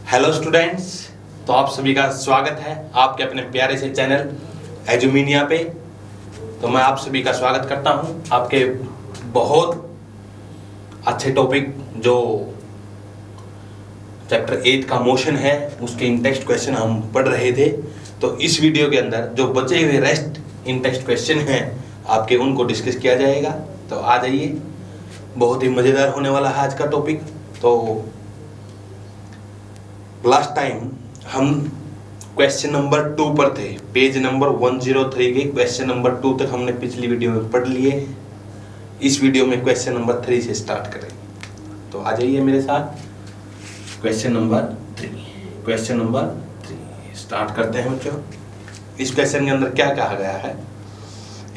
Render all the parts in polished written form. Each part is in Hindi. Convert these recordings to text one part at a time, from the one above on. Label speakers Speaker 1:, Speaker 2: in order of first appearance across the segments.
Speaker 1: हेलो स्टूडेंट्स, तो आप सभी का स्वागत है आपके अपने प्यारे से चैनल एजुमीनिया पे। तो मैं आप सभी का स्वागत करता हूं आपके बहुत अच्छे टॉपिक जो चैप्टर 8 का मोशन है उसके इन टेक्स्ट क्वेश्चन हम पढ़ रहे थे। तो इस वीडियो के अंदर जो बचे हुए रेस्ट इन टेक्स्ट क्वेश्चन हैं आपके उनको डिस्कस किया जाएगा। तो आ जाइए, बहुत ही मज़ेदार होने वाला है आज का टॉपिक। तो लास्ट टाइम हम क्वेश्चन नंबर 2 पर थे, पेज नंबर 103 के क्वेश्चन नंबर 2 तक हमने पिछली वीडियो में पढ़ लिए। इस वीडियो में क्वेश्चन नंबर 3 से स्टार्ट करेंगे। तो आ जाइए मेरे साथ, क्वेश्चन नंबर 3 स्टार्ट करते हैं बच्चों। इस क्वेश्चन के अंदर क्या कहा गया है?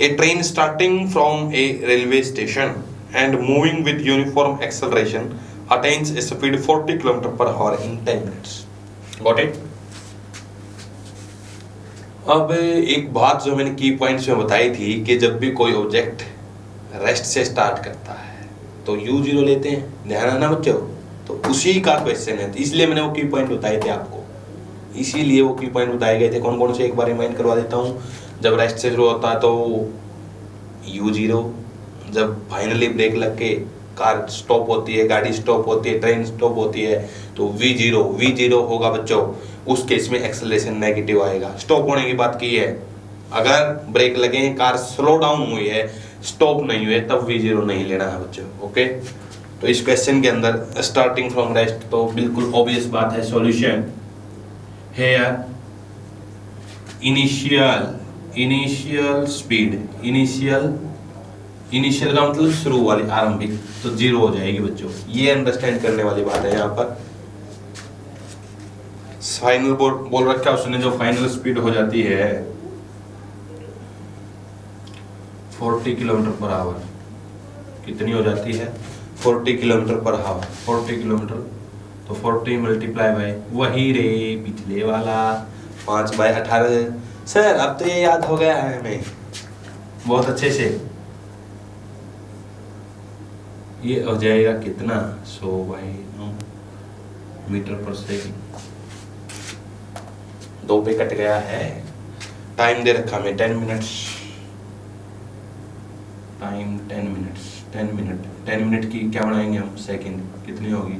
Speaker 1: A train starting from a railway station and moving with uniform acceleration attains a speed 40 km/h in 10 minutes. Got it? अब एक बात जो मैंने की पॉइंट्स में बताई थी कि जब भी कोई ऑब्जेक्ट रेस्ट से स्टार्ट करता है तो u0 लेते हैं, ध्यान है ना बच्चों। तो उसी का क्वेश्चन है, तो इसलिए मैंने वो की पॉइंट बताए थे आपको, इसीलिए वो की पॉइंट बताए गए थे। कौन कौन से एक बार रिमाइंड करवा देता हूँ। जब रेस्ट से शुरू होता है तो u0, जब फाइनली ब्रेक लग के कार स्टॉप होती है, गाड़ी स्टॉप होती है, ट्रेन स्टॉप होती है तो v0 होगा बच्चों। उस केस में एक्सेलरेशन नेगेटिव आएगा। स्टॉप होने की बात की है, अगर ब्रेक लगे, कार स्लो डाउन हुई है, स्टॉप नहीं हुए, तब v0 नहीं लेना है बच्चों। ओके, तो इस क्वेश्चन के अंदर स्टार्टिंग फ्रॉम रेस्ट, तो बिल्कुल ऑब्वियस बात है सॉल्यूशन है इनिशियल स्पीड, इनिशियल का मतलब शुरू वाली, आरंभिक, तो 0 हो जाएगी बच्चों। ये अंडरस्टैंड करने वाली बात है। यहाँ पर फाइनल बोल रखा है उसने, जो फाइनल स्पीड हो जाती है 40 km/h। कितनी हो जाती है? 40 km/h। 40 किलोमीटर तो 40 मल्टीप्लाई बाय वही रे पिछले वाला 5/18। सर अब तो ये याद हो गया है हमें बहुत अच्छे से। ये हो जाएगा कितना? 100/9 मीटर पर सेकंड। 2 पे कट गया है। टाइम दे रखा हमें 10 मिनट्स। टाइम 10 मिनट की क्या बनाएंगे हम? सेकंड। कितनी होगी?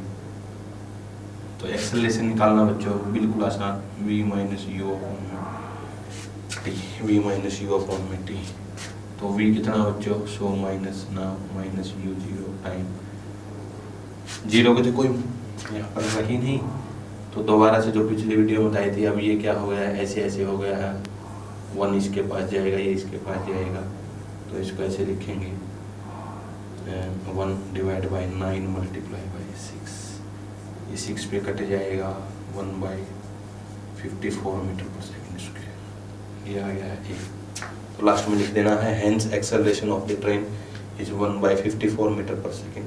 Speaker 1: तो एक्सेलरेशन निकालना बच्चों बिल्कुल आसान, v माइनस u/t। तो v कितना बच्चों? 100 माइनस u0 टाइम 0 की तो कोई यहाँ पर रही नहीं, तो दोबारा से जो पिछली वीडियो में बताई थी। अब ये क्या हो गया है? ऐसे हो गया है। 1 इसके पास जाएगा, ये इसके पास जाएगा, तो इसको ऐसे लिखेंगे 1/9 मल्टीप्लाई बाई 6। ये 6 पे कट जाएगा 1/54 मीटर पर सेकेंड स्क्वायर। ये आ गया है 1। तो लास्ट में लिख देना है hence acceleration of the train is 1/54 metre per second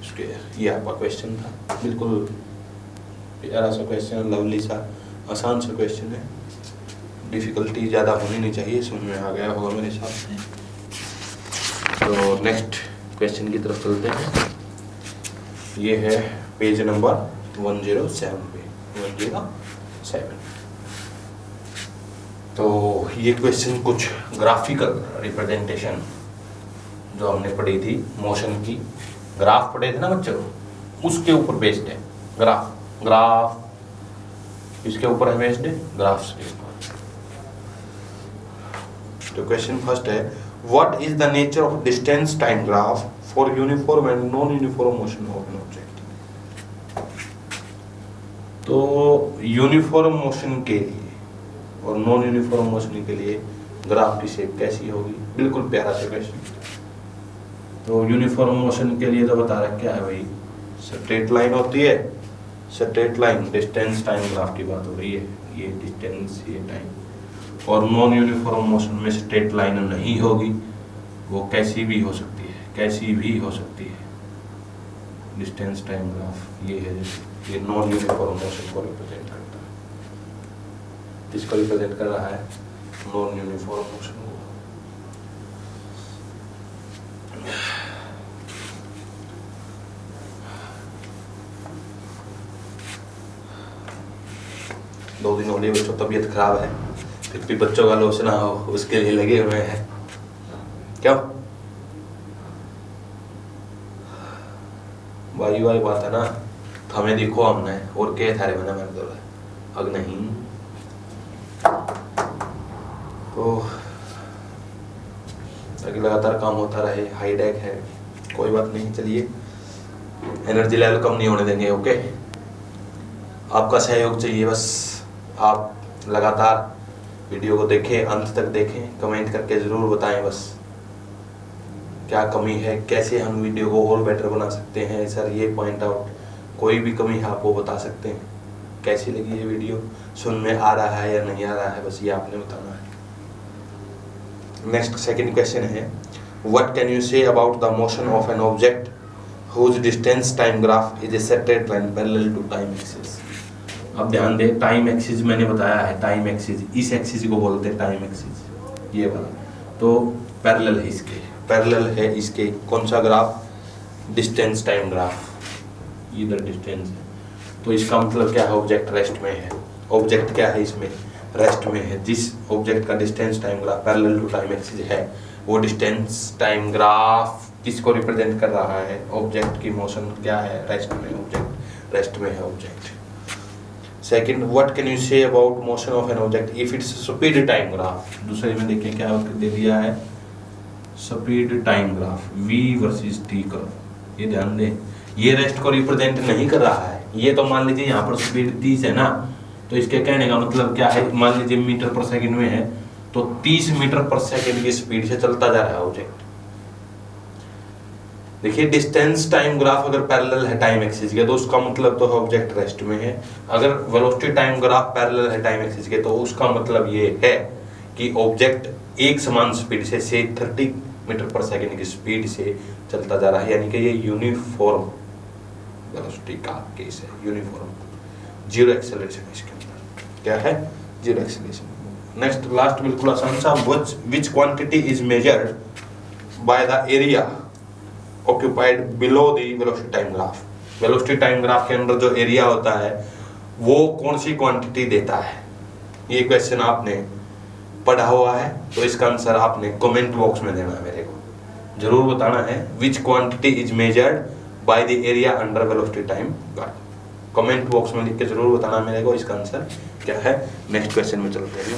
Speaker 1: square. ये आपका क्वेश्चन था। बिल्कुल प्यारा सा क्वेश्चन, लवली सा, आसान सा क्वेश्चन है। डिफिकल्टी ज़्यादा होनी नहीं चाहिए, समझ में आ गया होगा मेरे हिसाब से। तो नेक्स्ट क्वेश्चन की तरफ चलते हैं। ये है पेज नंबर 107 पे, 107। तो ये क्वेश्चन कुछ ग्राफिकल रिप्रेजेंटेशन जो हमने पढ़ी थी मोशन की, ग्राफ पढ़े थे ना बच्चों, उसके ऊपर बेस्ड है। ग्राफ इसके ऊपर है बेस्ड है, ग्राफ्स के ऊपर। तो क्वेश्चन फर्स्ट है, what is the nature of distance time graph for uniform and non uniform motion of an object. तो यूनिफॉर्म मोशन के लिए और नॉन यूनिफॉर्म मोशन के लिए ग्राफ की शेप कैसी होगी? बिल्कुल प्यारा सा क्वेश्चन। तो यूनिफॉर्म मोशन के लिए तो बता रखा है भाई, स्ट्रेट लाइन होती है, straight line distance time graph की बात हो रही है, ये डिस्टेंस ये टाइम। और नॉन यूनिफॉर्म मोशन में स्ट्रेट लाइन नहीं होगी, वो कैसी भी हो सकती है, डिस्टेंस टाइम ग्राफ ये है। ये नॉन यूनिफॉर्म मोशन को रिप्रेजेंट करता है। किसको रिप्रेजेंट कर रहा है? नॉन यूनिफॉर्म मोशन को। 2 दिन हो गए बच्चों तबीयत खराब है, फिर भी बच्चों का लॉस ना हो उसके लिए लगे हुए हैं। क्यों भाई वाली बात है ना, हमें देखो हमने और क्या थारे बना मैंने तो अग नहीं तो ताकि लगातार काम होता रहे। हाई डेक है कोई बात नहीं, चलिए एनर्जी लेवल कम नहीं होने देंगे। ओके, आपका सहयोग चाहिए बस, आप लगातार वीडियो को देखें, अंत तक देखें, कमेंट करके ज़रूर बताएं बस क्या कमी है, कैसे हम वीडियो को और बेटर बना सकते हैं। सर ये पॉइंट आउट, कोई भी कमी है आप वो बता सकते हैं। कैसी लगी ये वीडियो, सुन में आ रहा है या नहीं आ रहा है, बस ये आपने बताना है। नेक्स्ट सेकंड क्वेश्चन है, what can you say about the motion of an object whose distance time graph is a straight line parallel to time axis। अब ध्यान दें, टाइम एक्सिस मैंने बताया है, टाइम एक्सिस इस एक्सिस को बोलते हैं टाइम एक्सिस, ये वाला तो पैरेलल है इसके, पैरेलल है इसके कौन सा ग्राफ, डिस्टेंस टाइम ग्राफ, इधर डिस्टेंस है तो इसका मतलब क्या है, ऑब्जेक्ट रेस्ट में है। ऑब्जेक्ट क्या है इसमें, रेस्ट में है। जिस ऑब्जेक्ट का distance time graph parallel to time axis है वो डिस्टेंस टाइम ग्राफ किसको रिप्रेजेंट कर रहा है, ऑब्जेक्ट की मोशन क्या है, रेस्ट में, ऑब्जेक्ट रेस्ट में है object. Second, what can you say about motion of an object if its speed time graph. दूसरे में देखिए क्या दे दिया है, speed time graph v versus t curve. ये ध्यान दें, ये रेस्ट को रिप्रेजेंट नहीं कर रहा है। ये तो मान लीजिए यहाँ पर स्पीड 30 है ना, तो इसके कहने का मतलब क्या है, मान लीजिए मीटर पर सेकंड में है तो 30 मीटर पर सेकंड की स्पीड से चलता जा रहा है ऑब्जेक्ट। देखिए डिस्टेंस टाइम ग्राफ अगर पैरेलल है टाइम एक्सिस के तो उसका मतलब तो ऑब्जेक्ट रेस्ट में है। अगर वेलोसिटी टाइम ग्राफ पैरेलल है टाइम एक्सिस के तो उसका मतलब ये है कि ऑब्जेक्ट एक समान स्पीड से 30 मीटर पर सेकंड की स्पीड से चलता जा रहा है, यानी कि ये यूनिफॉर्म वेलोसिटी का केस है, यूनिफॉर्म, जीरो एक्सेलरेशन इसके अंदर क्या है, जीरो एक्सेलरेशन। नेक्स्ट लास्ट बिल्कुल आसान सा, which quantity is measured by the area occupied below the velocity time graph। velocity time graph के अंदर जो एरिया होता है वो कौन सी क्वांटिटी देता है। ये क्वेश्चन आपने पढ़ा हुआ है तो इसका आंसर आपने कमेंट बॉक्स में देना है, मेरे को जरूर बताना है। which quantity is measured by the area under velocity time graph, comment box में लिख के जरूर बताना मेरे को इसका आंसर क्या है। नेक्स्ट क्वेश्चन में चलते हैं।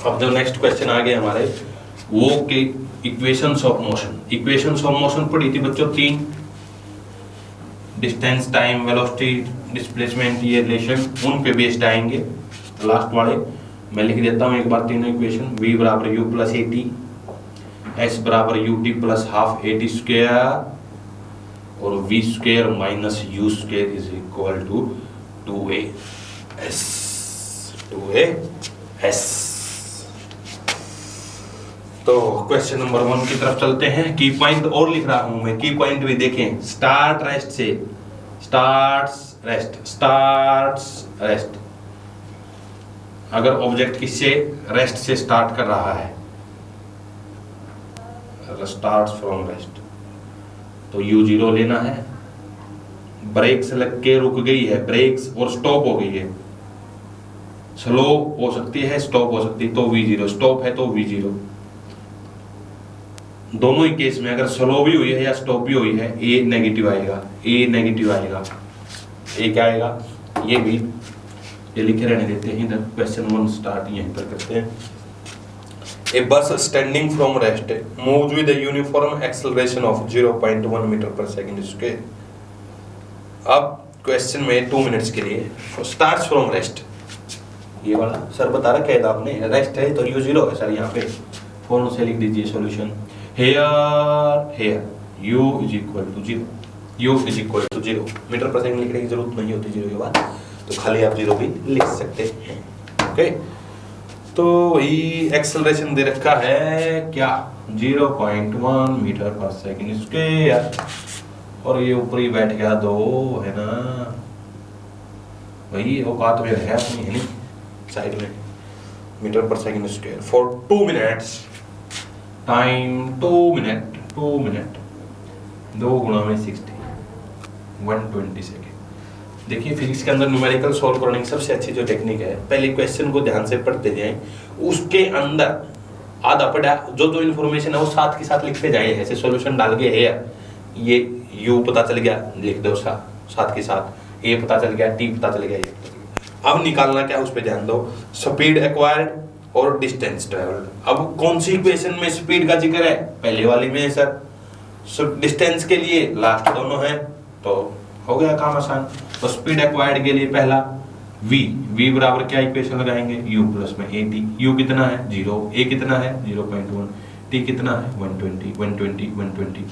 Speaker 1: अब जो नेक्स्ट क्वेश्चन आ गए हमारे वो के equations of motion. Equations of motion पढ़ी थी बच्चों 3, डिस्टेंस टाइम वेलोसिटी डिस्प्लेसमेंट, ये रिलेशन उन पे बेस्ड आएंगे। लास्ट वाले मैं लिख देता हूँ एक बार तीनों इक्वेशन, v बराबर u plus a t, s बराबर u t plus half a t square और v square minus u square is equal to 2as 2as। तो क्वेश्चन नंबर 1 की तरफ चलते हैं। की पॉइंट और लिख रहा हूं मैं, की पॉइंट भी देखें, स्टार्ट रेस्ट से, स्टार्ट रेस्ट। अगर ऑब्जेक्ट किससे, रेस्ट से स्टार्ट कर रहा है, स्टार्ट्स फ्रॉम रेस्ट, तो u0 लेना है। ब्रेक्स लग के रुक गई है, ब्रेक्स और स्टॉप हो गई है, स्लो हो सकती है, स्टॉप हो सकती है, तो v0, स्टॉप है तो v0। दोनों ही केस में अगर स्लो भी हुई है या स्टॉप भी हुई है ए नेगेटिव आएगा, ए नेगेटिव आएगा। ए क्या आएगा, ये भी ये लिखे रहने देते हैं इधर। क्वेश्चन 1 स्टार्ट यहीं पर करते हैं। A bus standing from rest moves with a uniform acceleration of 0.1 metre per second square. अब क्वेश्चन में 2 मिनट्स के लिए स्टार्ट्स फ्रॉम रेस्ट, ये वाला सर बता रखा है आपने, रेस्ट है तो u0 है सर, यहाँ पे फौरन से लिख दीजिए solution. here u is equal to 0, u is equal to 0। Metre per second लिखने की जरूरत नहीं होती 0 के बाद, तो खाली आप 0 भी लिख सकते हैं। ओके, तो ये एक्सेलरेशन दे रखा है क्या, 0.1 मीटर पर सेकंड स्क्वायर, और ये ऊपर ही बैठ गया 2 है ना, वही औकात में है अपनी, है नहीं साइड में, metre per second square for 2 minutes. Time 2 minute, 2 गुणा में 60, 120 सेकेंड। देखिए फिजिक्स के अंदर न्यूमेरिकल सॉल्व करने की सबसे अच्छी जो टेक्निक है, पहले क्वेश्चन को ध्यान से पढ़ते जाएं, उसके अंदर आधा पढ़ा जो जो इन्फॉर्मेशन है वो साथ के साथ लिखते जाएं। ऐसे सॉल्यूशन डाल के है ये u पता चल गया, लिख दो साथ के साथ, a पता चल गया, t पता चल गया। अब निकालना क्या, उस पर ध्यान दो, स्पीड एक्वायर्ड और डिस्टेंस ट्रेवल्ड। अब कौन सी इक्वेशन में स्पीड का जिक्र है, पहले वाली में है सर। डिस्टेंस के लिए लास्ट दोनों है, तो हो गया काम आसान। तो स्पीड एक्वायर्ड के लिए पहला v बराबर क्या इक्वेशन लगाएंगे, u प्लस में at। u कितना है 0, a कितना है 0.1, t कितना है 120।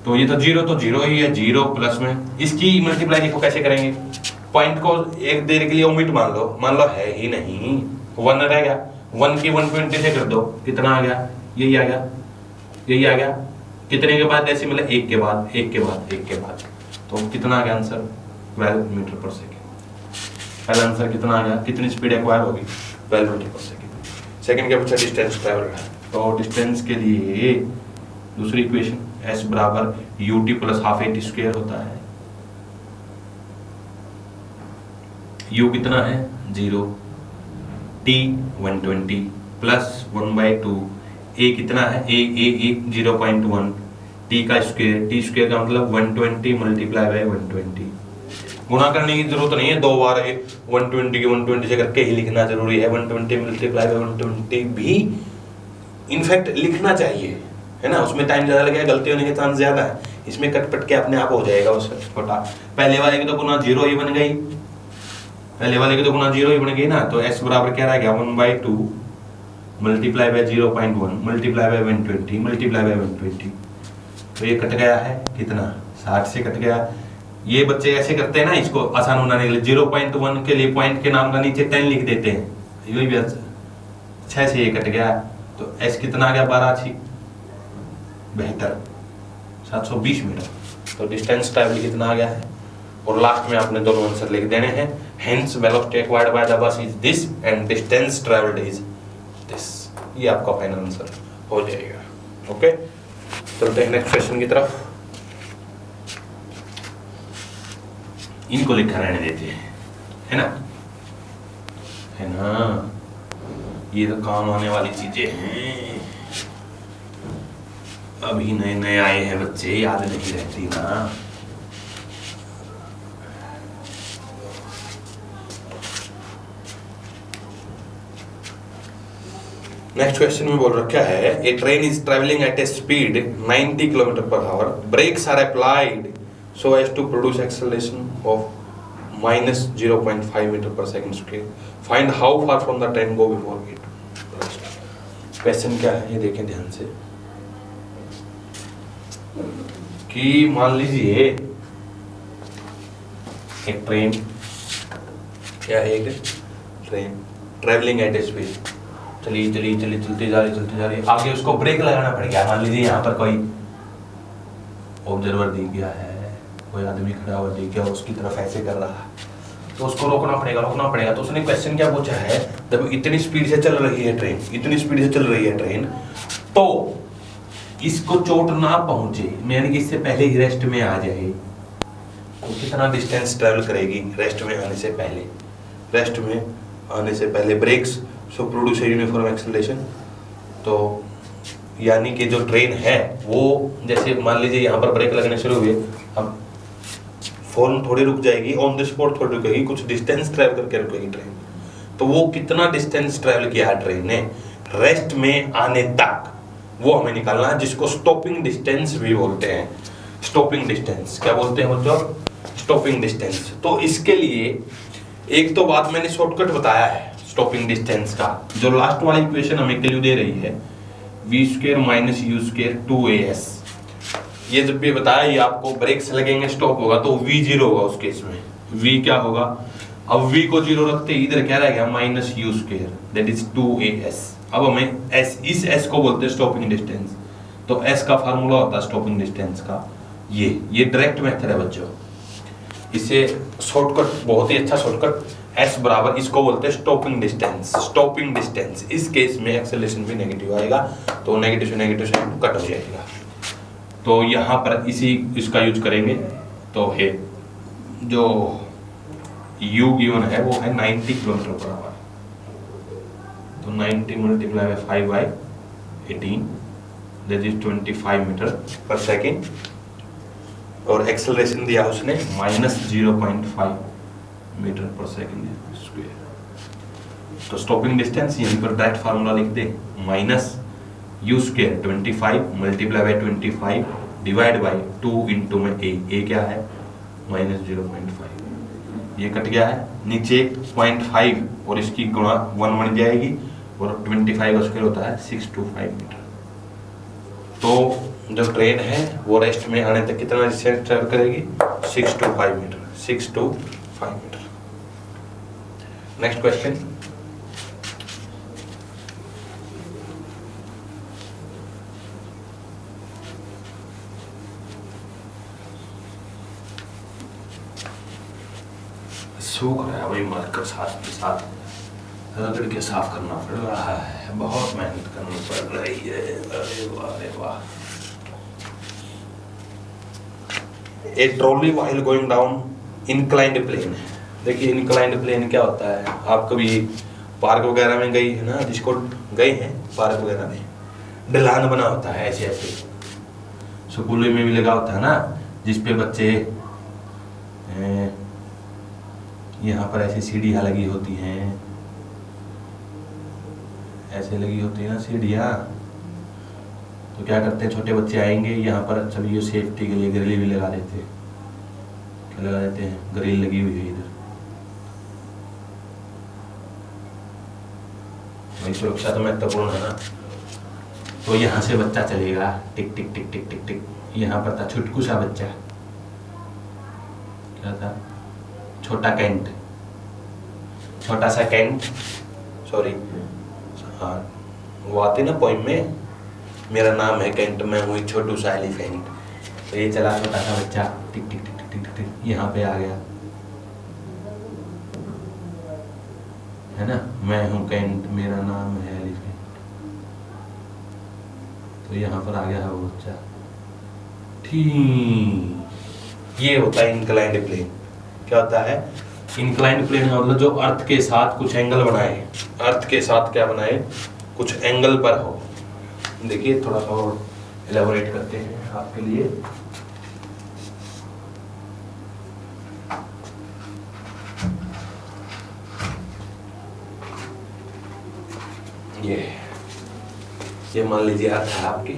Speaker 1: तो ये तो 0 ही है, 0 प्लस में इसकी मल्टीप्लाई देखो कैसे करेंगे। पॉइंट को एक देर के लिए ओमिट मान लो है ही नहीं, 1 रह गया, 1 की 120 से कर दो, कितना आ गया, यही आ गया। कितने के बाद डेसिमल है, एक के बाद, तो कितना आ गया आंसर 12 मीटर पर सेकेंड। पहला आंसर कितना आ गया, कितनी स्पीड एक्वायर होगी 12 मीटर पर सेकेंड। सेकेंड क्या पूछा, डिस्टेंस ट्रैवल है, तो डिस्टेंस के लिए दूसरी इक्वेशन s बराबर ut plus half at square होता है। u कितना है 0, t 120 प्लस 1/2, a कितना है a 0.1, t का स्क्वायर का मतलब 120 मल्टीप्लाई बाय 120। गुणा करने की जरूरत नहीं है, 2 बार 120 की 120 से करके ही लिखना जरूरी है। 120 मल्टीप्लाई बाय 120 भी इनफैक्ट लिखना चाहिए, है ना, उसमें टाइम ज्यादा लगेगा, गलती होने के चांस ज्यादा है। इसमें कट के अपने आप हो जाएगा उससे छोटा। पहले वाले की तो गुना 0 ही बन गई, ना, तो s बराबर क्या रह गया 1/2 मल्टीप्लाई बाय 0.1 मल्टीप्लाई बाय 120 तो ये कट गया है कितना, 60 से कट गया। ये बच्चे ऐसे करते हैं ना, इसको आसान बनाने के लिए 0.1 के लिए पॉइंट के नाम का नीचे 10 लिख देते हैं, यही भी 6 से ये कट गया, तो s कितना आ गया 12 72 720 मीटर। तो डिस्टेंस ट्रैवल कितना आ गया है, और लास्ट में आपने दोनों आंसर लिख देने हैं। Hence velocity acquired by the bus is this and distance travelled is this. ये आपका फाइनल आंसर हो जाएगा। ओके, चलते हैं नेक्स्ट क्वेश्चन की तरफ। इनको लिखा रहने देते हैं, है ना, ये तो काम आने वाली चीजें हैं, अभी नए आए हैं बच्चे, याद नहीं रहती ना। नेक्स्ट क्वेश्चन में बोल रखा है, a train is travelling at a speed 90 kilometre per hour, brakes are applied so as to produce acceleration of minus 0.5 meter per second square. Find how far from the train go before it burst. Question क्या है ये देखें ध्यान से, कि मान लीजिए एक ट्रेन, क्या है, एक train travelling at a speed, चलती जा रही, आगे उसको ब्रेक लगाना पड़ गया। मान लीजिए यहाँ पर कोई ऑब्जर्वर दिख गया है, कोई आदमी खड़ा हुआ दिख गया, उसकी तरफ ऐसे कर रहा है, तो उसको रोकना पड़ेगा। तो उसने क्वेश्चन क्या पूछा है, जब इतनी स्पीड से चल रही है ट्रेन, तो इसको चोट ना पहुंचे, यानी कि इससे पहले ही रेस्ट में आ जाए, तो कितना डिस्टेंस ट्रेवल करेगी रेस्ट में आने से पहले ब्रेक्स सो प्रोड्यूस यूनिफॉर्म एक्सेलरेशन। तो यानी कि जो ट्रेन है वो, जैसे मान लीजिए यहाँ पर ब्रेक लगने शुरू हुए, अब फौरन थोड़ी रुक जाएगी, ऑन द स्पॉट थोड़ी रुकेगी, कुछ डिस्टेंस ट्रैवल करके रुकेगी ट्रेन। तो वो कितना डिस्टेंस ट्रैवल किया है ट्रेन ने रेस्ट में आने तक, वो हमें निकालना है, जिसको स्टॉपिंग डिस्टेंस भी बोलते हैं। स्टॉपिंग डिस्टेंस क्या बोलते हैं बच्चों, स्टॉपिंग डिस्टेंस। तो इसके लिए एक तो बात मैंने शॉर्टकट बताया है स्टॉपिंग डिस्टेंस का, जो लास्ट वाली इक्वेशन हमें क्लू दे रही है, v² माइनस u² 2as। ये जब भी बताया, ये आपको ब्रेक से लगेंगे स्टॉप होगा तो v0 होगा उस केस में, v क्या होगा, अब v को 0 रखते इधर क्या रह गया minus u² that is 2as। अब हमें इस s को बोलते हैं स्टॉपिंग डिस्टेंस। तो s का फार्मूला होता है स्टॉपिंग डिस्टेंस का, ये डायरेक्ट मेथड है बच्चों, इसे शॉर्टकट, बहुत ही अच्छा शॉर्टकट। s बराबर इसको बोलते हैं स्टॉपिंग डिस्टेंस। इस केस में एक्सेलरेशन भी नेगेटिव आएगा, तो नेगेटिव से कट हो जाएगा। तो यहाँ पर इसका यूज करेंगे, तो है जो u गिवन है वो है 90 किलोमीटर पर आवर। तो 90 multiply by 5 by 18 that is 25 metre per second. और एक्सेलरेशन दिया उसने -0.5 मीटर पर सेकेंड स्क्वायर। तो स्टॉपिंग डिस्टेंस यहीं पर डायरेक्ट फार्मूला लिख दे, -u square 25 multiply by 25 divide by 2 into में a क्या है -0.5, ये कट गया है नीचे 0.5 और इसकी गुणा 1 बन जाएगी और 25 का स्क्वायर होता है 625 मीटर। तो जो ट्रेन है वो रेस्ट में आने तक कितना डिस्टेंस ट्रैवल करेगी 625 मीटर, 625 मीटर। नेक्स्ट क्वेश्चन, सूख रहा है भाई, मार्कर साथ के साथ रगड़ के साफ करना पड़ रहा है, बहुत मेहनत करनी पड़ रही है। अरे वाह अरे वाह। A trolley while going down inclined plane. देखिए इंक्लाइंड प्लेन क्या होता है, आप कभी पार्क वगैरह में गई है ना, जिसको गए हैं पार्क वगैरह में, ढलान बना होता है ऐसे ऐसे, स्कूल में भी लगा होता है ना, जिसपे बच्चे यहाँ पर ऐसी सीढ़ियाँ लगी होती हैं, ऐसे लगी होती है ना सीढ़ियाँ। तो क्या करते हैं, छोटे बच्चे आएंगे यहाँ पर, सभी ये सेफ्टी के लिए ग्रिल भी लगा देते हैं। क्या लगा देते हैं, ग्रिल लगी हुई है इधर, भाई सुरक्षा तो महत्वपूर्ण है ना। तो यहाँ से बच्चा चलेगा, टिक टिक टिक टिक टिक टिक। यहाँ पर था छुटकू सा बच्चा, क्या था, छोटा कैंट, छोटा सा कैंट, सॉरी हाँ वो आती ना पोइम में, मेरा नाम है कैंट, मैं हूँ एक छोटू सा एलिफेंट। तो ये चला छोटा सा बच्चा, टिक टिक टिक टिक टिक टिक, यहाँ पे आ गया है ना, मैं हूँ कैंट, मेरा नाम है एलिफेंट। तो यहाँ पर आ गया है वो बच्चा, ठीक। ये होता है इंक्लाइंड प्लेन। क्या होता है इंक्लाइंड प्लेन, मतलब जो अर्थ के साथ कुछ एंगल बनाए, अर्थ के साथ क्या बनाए, कुछ एंगल पर हो। देखिए थोड़ा सा और एलेबोरेट करते हैं आपके लिए। ये मान लीजिए अर्थ है आपकी,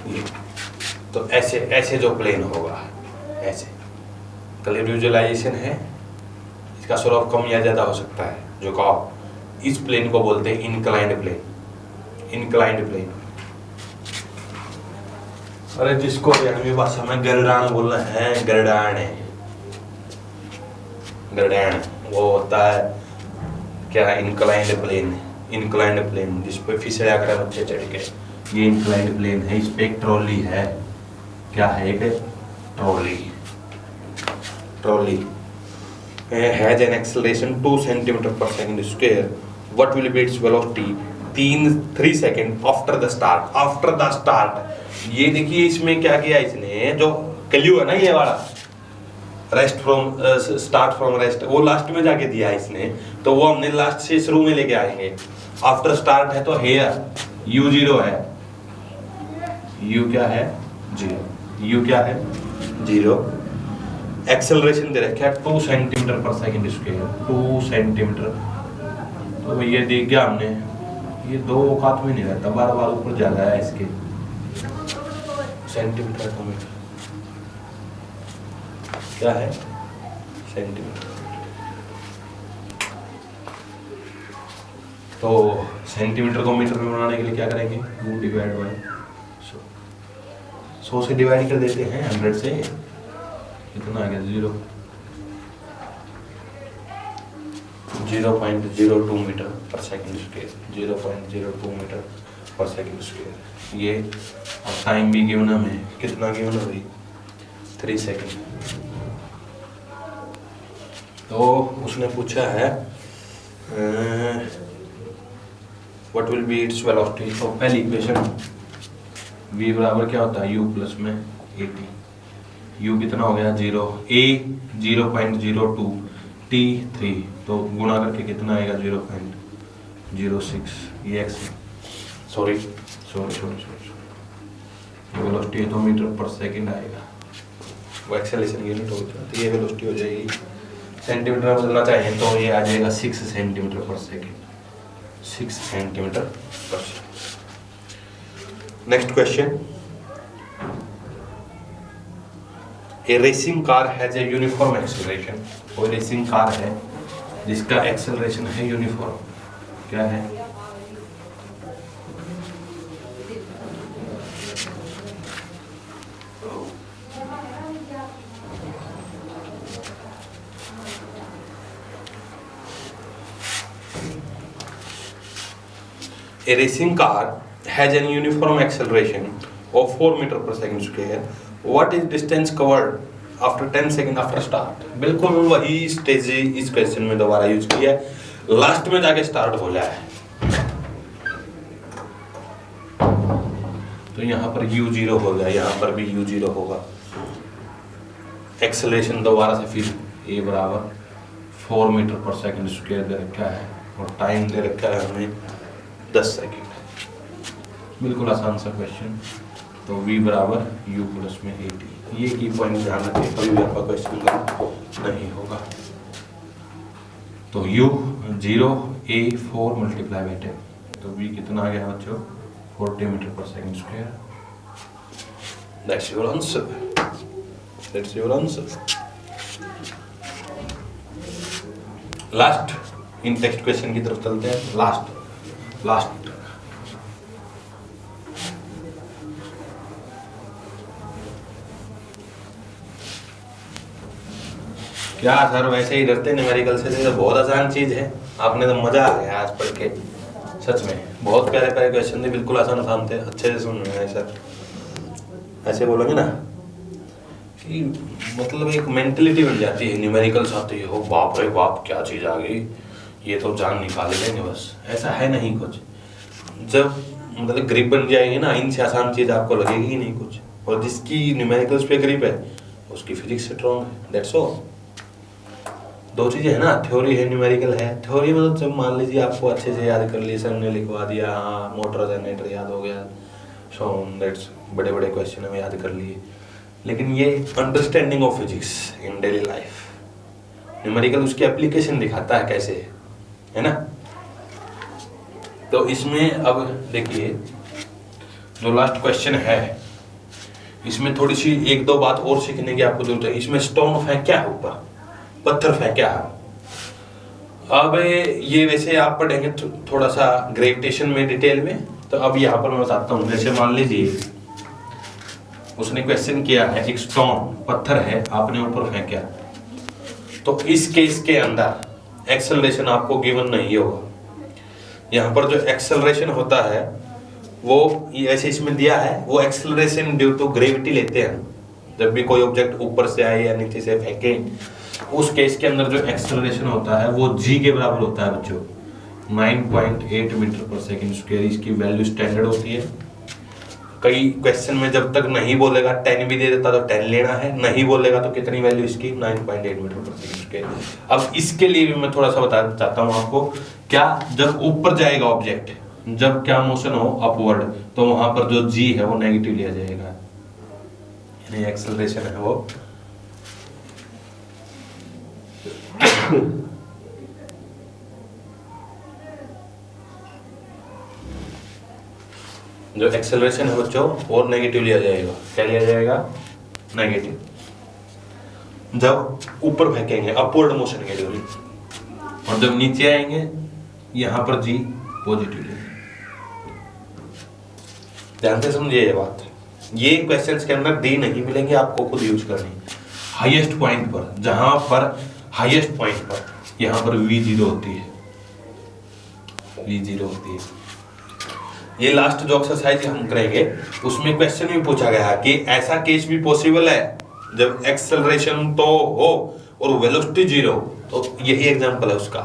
Speaker 1: ये तो ऐसे ऐसे जो प्लेन होगा, ऐसे क्लियर विजुअलाइजेशन है, इसका स्वरूप कम या ज्यादा हो सकता है। जो कहो इस प्लेन को बोलते हैं इंक्लाइंड प्लेन, इंक्लाइंड प्लेन। अरे जिसको हरियाणवी भाषा में गर्डान बोलना है, गर्डान है, गर्डान वो होता है क्या, इंक्लाइंड प्लेन, इंक्लाइंड प्लेन जिस पे फिसला कर बच्चे चढ़ के, ये इंक्लाइंड प्लेन है। इस पे एक ट्रॉली है, क्या है, एक trolley, trolley has an acceleration 2 centimeter per second square. What will be its velocity 3 second after the start, after the start. ये देखिए इसमें क्या किया इसने, जो क्ल्यू है ना ये वाला, rest from start from rest, वो लास्ट में जाके दिया इसने, तो वो हमने लास्ट से शुरू में लेके आएंगे। आफ्टर स्टार्ट है तो हेयर u 0 है, u क्या है 0, u क्या है 0। एक्सेलरेशन दे रखा है 2 सेंटीमीटर पर सेकंड स्क्वायर, 2 सेंटीमीटर। तो ये देख गया हमने, ये दो औकात में नहीं रहता, बार बार ऊपर ज्यादा है इसके, सेंटीमीटर का मीटर क्या है, सेंटीमीटर। तो सेंटीमीटर को मीटर में बनाने के लिए क्या करेंगे, 2 डिवाइड बाय 100 से डिवाइड कर देते हैं 100 से, कितना आ गया 0.02 metre per second square, 0.02 metre per second square. ये और टाइम भी गिवन हमें, कितना गिवन है भाई 3 सेकंड। तो उसने पूछा है what will be its velocity. तो पहली इक्वेशन v बराबर क्या होता है, u प्लस में 80, u कितना हो गया 0, a 0.02, t 3, तो गुणा करके कितना आएगा 0.06, ये x सॉरी वेलोसिटी है तो मीटर पर सेकंड आएगा, वो एक्सेलरेशन यूनिट होगा, तो ये वेलोसिटी हो जाएगी सेंटीमीटर में बदलना चाहिए तो ये आ जाएगा 6 सेंटीमीटर पर सेकंड, 6 सेंटीमीटर पर second. Next question, A racing car has a uniform acceleration, कोई रेसिंग कार है जिसका एक्सेलरेशन है यूनिफॉर्म, क्या है? A racing car has an uniform acceleration of 4 meter per second square. What is distance covered after 10 second after start? बिल्कुल वही स्टेज इस क्वेश्चन में दोबारा यूज किया है, लास्ट में जाके स्टार्ट हो जाए तो यहाँ पर u0 हो गया, यहाँ पर भी u0 होगा। एक्सेलरेशन दोबारा से फिर a बराबर 4 मीटर पर सेकंड स्क्वायर दे रखा है और टाइम दे रखा है हमें 10 सेकेंड, बिल्कुल आसान सा क्वेश्चन। तो v बराबर u प्लस में 80, ये की पॉइंट ध्यान रखें, कभी भी आपका क्वेश्चन का नहीं होगा। तो u 0 a 4 मल्टीप्लाई बाई 10, तो v कितना आ गया बच्चों 40 metre per second square. That's your answer, that's your answer. Last in text question की तरफ चलते हैं, लास्ट क्या सर वैसे ही डरते न्यूमेरिकल से? तो बहुत आसान चीज है, आपने तो मजा आ गया आज पढ़ के, सच में बहुत प्यारे प्यारे क्वेश्चन थे, बिल्कुल आसान थे, अच्छे से सुन रहे हैं सर। ऐसे बोलोगे ना कि मतलब एक मेंटलिटी बन जाती है, न्यूमेरिकल्स आती है, हो बाप रे बाप क्या चीज आ गई, ये तो जान निकाल लेंगे बस, ऐसा है नहीं कुछ। जब मतलब ग्रिप बन जाएगी ना, इनसे आसान चीज आपको लगेगी ही नहीं कुछ, और जिसकी न्यूमेरिकल्स पे ग्रिप है उसकी फिजिक्स स्ट्रॉन्ग है, दैट्स ऑल। दो चीजें है ना, थ्योरी है न्यूमेरिकल है। थ्योरी मतलब जब मान लीजिए आपको अच्छे से याद कर लिए, सर ने लिखवा दिया, हाँ मोटर जनरेटर याद हो गया, सो दैट्स बड़े बड़े क्वेश्चन हम याद कर लिए। लेकिन ये understanding of physics in daily life, numerical उसकी एप्लीकेशन दिखाता है कैसे, है ना। तो इसमें अब देखिए जो लास्ट क्वेश्चन है, इसमें थोड़ी सी एक दो बात और सीखने की आपको जरूरत है। इसमें स्टोन फेंका है, ऊपर पत्थर फेंका है। अब ये वैसे आप पढ़ेंगे थोड़ा सा ग्रेविटेशन में डिटेल में, तो अब यहाँ पर मैं बताता हूँ। जैसे मान लीजिए उसने क्वेश्चन किया है, एक स्टोन पत्थर है आपने ऊपर फेंका, तो इस केस के अंदर एक्सेलरेशन आपको गिवन नहीं होगा। यहाँ पर जो एक्सेलरेशन होता है वो ऐसे इसमें दिया है, वो एक्सेलरेशन ड्यू टू ग्रेविटी लेते हैं। जब भी कोई ऑब्जेक्ट ऊपर से आए या नीचे से फेंके, उस केस के अंदर जो एक्सेलरेशन होता है वो g के बराबर होता है बच्चों, 9.8 मीटर पर सेकंड स्क्वायर। इसकी वैल्यू स्टैंडर्ड होती है। कई क्वेश्चन में जब तक नहीं बोलेगा 10 भी दे देता तो 10 लेना है, नहीं बोलेगा तो कितनी वैल्यू इसकी 9.8 मीटर पर सेकंड स्क्वायर। अब इसके लिए भी मैं थोड़ा सा बताना चाहता हूँ आपको। क्या जब ऊपर जाएगा ऑब्जेक्ट, जब क्या मोशन हो अपवर्ड, तो वहां पर जो g है वो नेगेटिव लिया जाएगा, यानी एक्सेलरेशन है वो जो एक्सेलरेशन है बच्चों वो नेगेटिव लिया जाएगा। क्या लिया जाएगा? नेगेटिव। जब ऊपर फेंकेंगे अपवर्ड मोशन के लिए, और जब नीचे आएंगे यहां पर जी पॉजिटिव लिया। ध्यान से समझिए ये बात। ये क्वेश्चंस के अंदर डी नहीं मिलेंगे, आपको खुद यूज करनी। हाईएस्ट पॉइंट पर, जहां पर हाईएस्ट पॉइंट पर यहां पर v0 होती है, v0 होती है। ये लास्ट जो एक्सरसाइज हम करेंगे उसमें क्वेश्चन भी पूछा गया कि ऐसा केस भी पॉसिबल है जब एक्सेलरेशन तो हो और वेलोसिटी 0, तो यही एग्जांपल है उसका।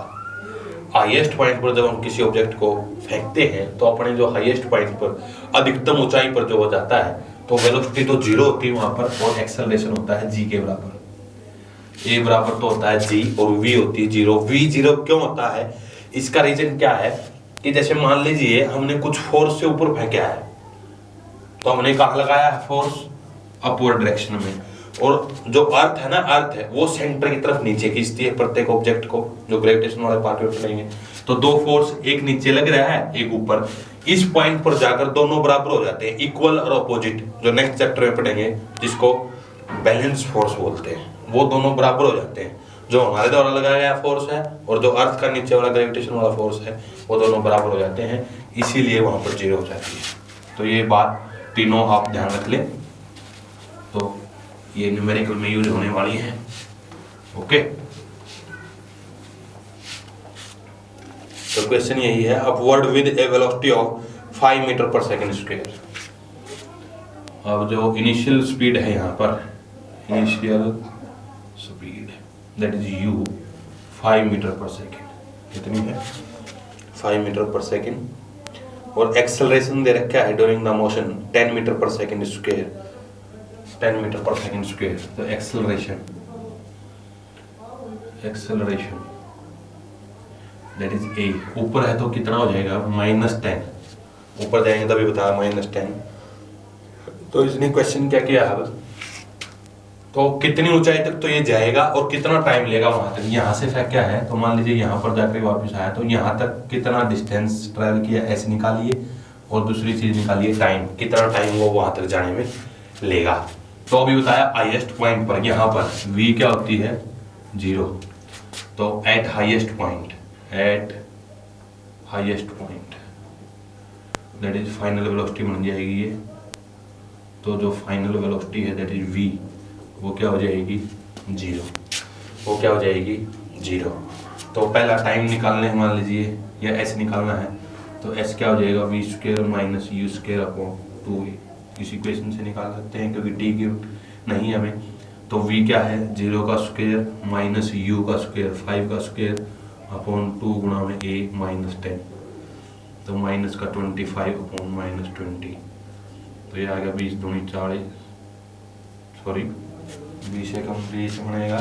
Speaker 1: हाईएस्ट पॉइंट पर जब हम किसी ऑब्जेक्ट को फेंकते हैं तो अपने जो हाईएस्ट पॉइंट पर, अधिकतम ऊंचाई पर जो हो जाता है, तो वेलोसिटी तो जीरो होती है वहां पर और एक्सेलरेशन होता है जी के बराबर। ए बराबर तो होता है जी और वी होती है जीरो। वी जीरो क्यों होता है, इसका रीजन क्या है कि जैसे मान लीजिए हमने कुछ फोर्स से ऊपर फेंका है, तो हमने कहाँ लगाया है फोर्स, अपवर्ड डायरेक्शन में, और जो अर्थ है ना, अर्थ है वो सेंटर की तरफ नीचे खींचती है प्रत्येक ऑब्जेक्ट को, जो ग्रेविटेशन वाले पार्ट में पड़ेंगे। तो दो फोर्स, एक नीचे लग रहा है एक ऊपर, इस पॉइंट पर जाकर दोनों बराबर हो जाते हैं, इक्वल और अपोजिट, जो नेक्स्ट चैप्टर में पढ़ेंगे जिसको बैलेंस फोर्स बोलते हैं, वो दोनों बराबर हो जाते हैं। जो हमारे द्वारा लगाया गया फोर्स है और जो अर्थ का नीचे वाला ग्रेविटेशन वाला फोर्स है वो दोनों बराबर हो जाते हैं, इसीलिए वहां पर जीरो हो जाती है। तो ये बात तीनों आप ध्यान रख लें, तो ये न्यूमेरिकल में यूज होने वाली है। ओके, तो क्वेश्चन यही है, upward with a velocity of 5 metre per second square. अब जो इनिशियल स्पीड है यहाँ पर, initial speed that is u 5 metre per second, कितनी है 5 मीटर पर सेकंड, और एक्सेलरेशन दे रखा है during the motion 10 metre per second square, 10 metre per second square. तो एक्सेलरेशन दैट इज ए, ऊपर है तो कितना हो जाएगा -10, ऊपर जाएंगे तभी बताया -10। तो इसने क्वेश्चन क्या किया है, तो कितनी ऊंचाई तक तो ये जाएगा और कितना टाइम लेगा वहां तक, यहाँ से फेंका है तो मान लीजिए यहाँ पर जाकर वापस आया तो यहाँ तक कितना डिस्टेंस ट्रैवल किया ऐसे निकालिए, और दूसरी चीज निकालिए टाइम, कितना टाइम वो वहां तक जाने में लेगा। तो अभी बताया हाईएस्ट पॉइंट पर, यहाँ पर v क्या होती है 0, तो eight highest point that is final velocity बन जाएगी ये। तो जो फाइनल वेलोसिटी है दैट इज v, वो क्या हो जाएगी 0, वो क्या हो जाएगी 0। तो पहला टाइम निकालने हैं, मान लीजिए या ऐसे निकालना है, तो s क्या हो जाएगा v² minus u² upon 2a, इस इक्वेशन से निकाल सकते हैं क्योंकि t की नहीं हमें। तो v क्या है 0 का स्क्वायर माइनस u का स्क्वायर 5 का स्क्वायर अपॉन 2 गुणा में a -10, तो माइनस का 25 अपॉन -20, तो ये आ गया 20 दूनी 40, सॉरी 20 से कम 20 बनेगा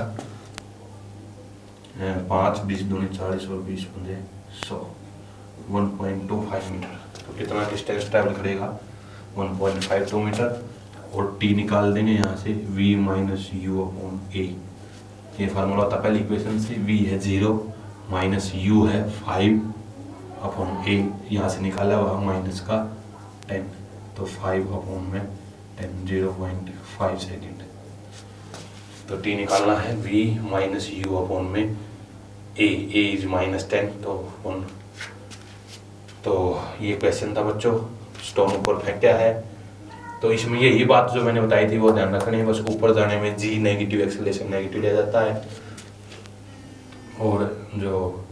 Speaker 1: 5, 20 दूनी 40 और 20 बने 100, 1.25 मीटर। तो कितना डिस्टेंस ट्रैवल करेगा 1.52 मीटर, और t निकाल देंगे यहाँ से v minus u upon a, ये फार्मूला था पहली इक्वेशन से, v है 0 माइनस u है 5 अपॉन a, यहाँ से निकाला हुआ माइनस का 10, तो 5 अपॉन में 10, 0.5 सेकेंड। तो t निकालना है v माइनस u अपॉन में a इज -10, तो 1। तो ये क्वेश्चन था बच्चों, स्टोन ऊपर फेंका है, तो इसमें यही बात जो मैंने बताई थी वो ध्यान रखनी है, बस ऊपर जाने में g नेगेटिव, एक्सेलरेशन नेगेटिव लिया जाता है, और जो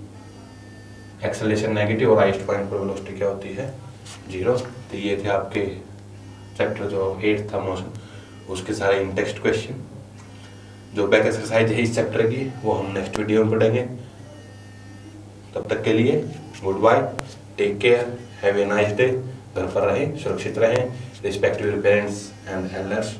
Speaker 1: एक्सेलरेशन नेगेटिव और हाईएस्ट पॉइंट पर वेलोसिटी क्या होती है 0। तो ये थे आपके चैप्टर जो 8 था मोशन, उसके सारे इन टेक्स्ट क्वेश्चन। जो बैक एक्सरसाइज है इस चैप्टर की वो हम नेक्स्ट वीडियो में पढ़ेंगे। तब तक के लिए goodbye, take care, have a nice day. घर पर रहें, सुरक्षित रहें, respect your parents and elders.